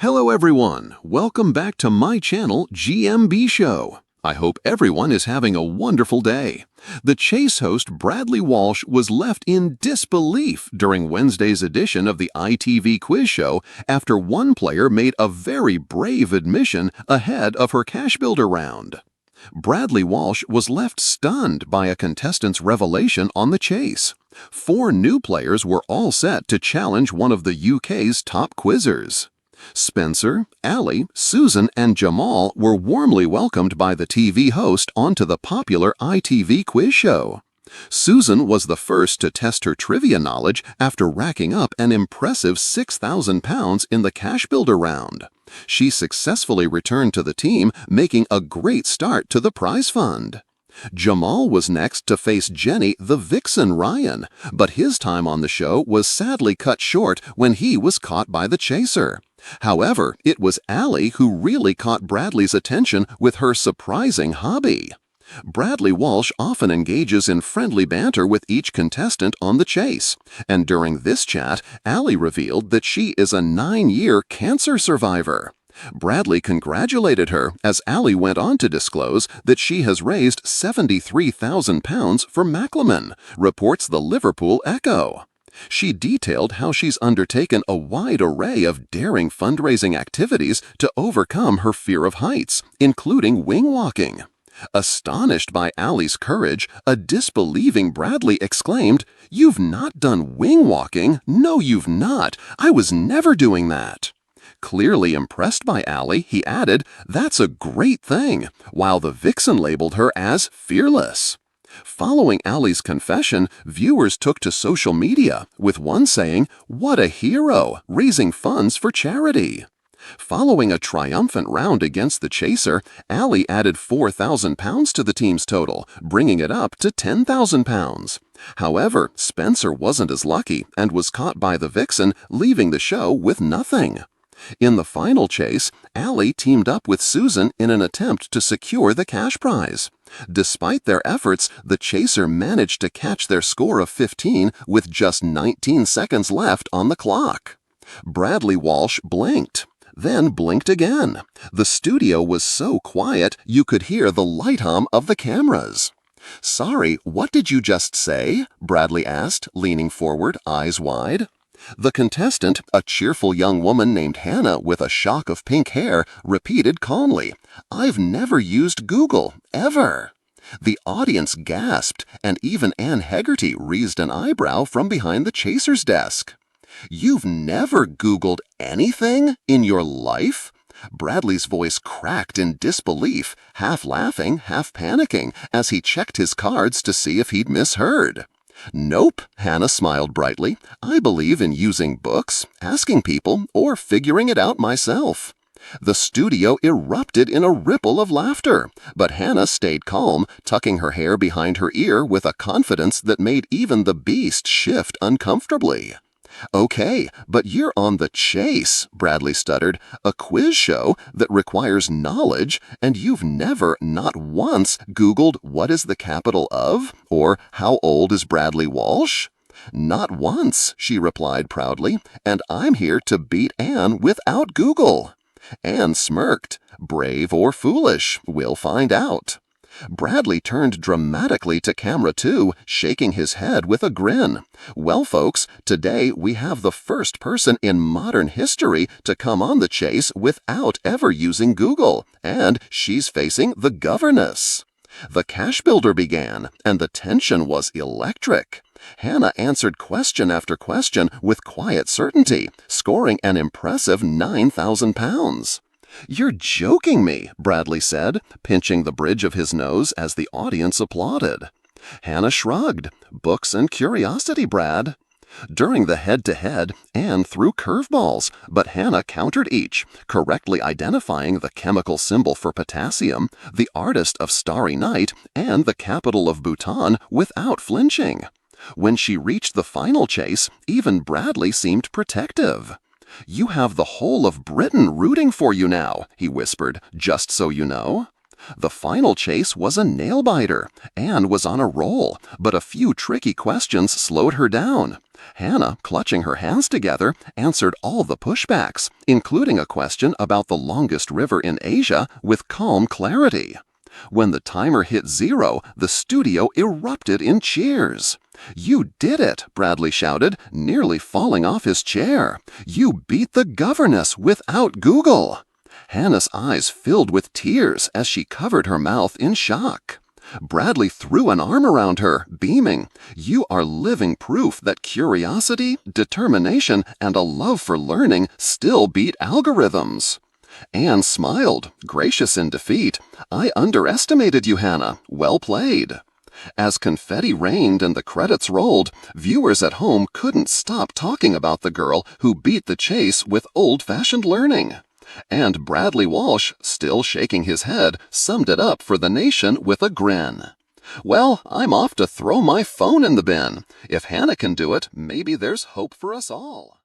Hello everyone, welcome back to my channel GMB SHOW. I hope everyone is having a wonderful day. The Chase host Bradley Walsh was left in disbelief during Wednesday's edition of the ITV quiz show after one player made a very brave admission ahead of her cash builder round. Bradley Walsh was left stunned by a contestant's revelation on the Chase. 4 new players were all set to challenge one of the UK's top quizzers. Spencer, Ali, Susan, and Jamal were warmly welcomed by the TV host onto the popular ITV quiz show. Susan was the first to test her trivia knowledge after racking up an impressive £6,000 in the cash builder round. She successfully returned to the team, making a great start to the prize fund. Jamal was next to face Jenny the Vixen Ryan, but his time on the show was sadly cut short when he was caught by the chaser. However, it was Ali who really caught Bradley's attention with her surprising hobby. Bradley Walsh often engages in friendly banter with each contestant on the Chase, and during this chat, Ali revealed that she is a 9-year cancer survivor. Bradley congratulated her as Ali went on to disclose that she has raised £73,000 for Macleman, reports the Liverpool Echo. She detailed how she's undertaken a wide array of daring fundraising activities to overcome her fear of heights, including wing walking. Astonished by Ali's courage, a disbelieving Bradley exclaimed, "You've not done wing walking? No, you've not. I was never doing that." Clearly impressed by Ali, he added, "That's a great thing," while the Vixen labeled her as fearless. Following Ali's confession, viewers took to social media, with one saying, "What a hero, raising funds for charity." Following a triumphant round against the chaser, Ali added £4,000 to the team's total, bringing it up to £10,000. However, Spencer wasn't as lucky and was caught by the Vixen, leaving the show with nothing. In the final chase, Ali teamed up with Susan in an attempt to secure the cash prize. Despite their efforts, the chaser managed to catch their score of 15 with just 19 seconds left on the clock. Bradley Walsh blinked, then blinked again. The studio was so quiet you could hear the light hum of the cameras. "Sorry, what did you just say?" Bradley asked, leaning forward, eyes wide. The contestant, a cheerful young woman named Hannah with a shock of pink hair, repeated calmly, "I've never used Google, ever." The audience gasped, and even Ann Hegarty raised an eyebrow from behind the chaser's desk. "You've never Googled anything in your life?" Bradley's voice cracked in disbelief, half laughing, half panicking, as he checked his cards to see if he'd misheard. "Nope," Hannah smiled brightly. "I believe in using books, asking people, or figuring it out myself." The studio erupted in a ripple of laughter, but Hannah stayed calm, tucking her hair behind her ear with a confidence that made even the beast shift uncomfortably. "Okay, but you're on the Chase," Bradley stuttered, "a quiz show that requires knowledge, and you've never, not once, Googled what is the capital of, or how old is Bradley Walsh?" "Not once," she replied proudly, "and I'm here to beat Anne without Google." Anne smirked. "Brave or foolish, we'll find out." Bradley turned dramatically to camera 2, shaking his head with a grin. "Well, folks, today we have the first person in modern history to come on the Chase without ever using Google, and she's facing the governess." The cash builder began, and the tension was electric. Hannah answered question after question with quiet certainty, scoring an impressive £9,000. "You're joking me," Bradley said, pinching the bridge of his nose as the audience applauded. Hannah shrugged. "Books and curiosity, Brad." During the head-to-head, Anne threw curveballs, but Hannah countered each, correctly identifying the chemical symbol for potassium, the artist of Starry Night, and the capital of Bhutan without flinching. When she reached the final chase, even Bradley seemed protective. "You have the whole of Britain rooting for you now," he whispered, "just so you know." The final chase was a nail-biter. Anne was on a roll, but a few tricky questions slowed her down. Hannah, clutching her hands together, answered all the pushbacks, including a question about the longest river in Asia, with calm clarity. When the timer hit 0, the studio erupted in cheers. "You did it!" Bradley shouted, nearly falling off his chair. "You beat the governess without Google!" Hannah's eyes filled with tears as she covered her mouth in shock. Bradley threw an arm around her, beaming. "You are living proof that curiosity, determination, and a love for learning still beat algorithms." Anne smiled, gracious in defeat. "I underestimated you, Hannah. Well played." As confetti rained and the credits rolled, viewers at home couldn't stop talking about the girl who beat the chase with old-fashioned learning. And Bradley Walsh, still shaking his head, summed it up for the nation with a grin. "Well, I'm off to throw my phone in the bin. If Hannah can do it, maybe there's hope for us all."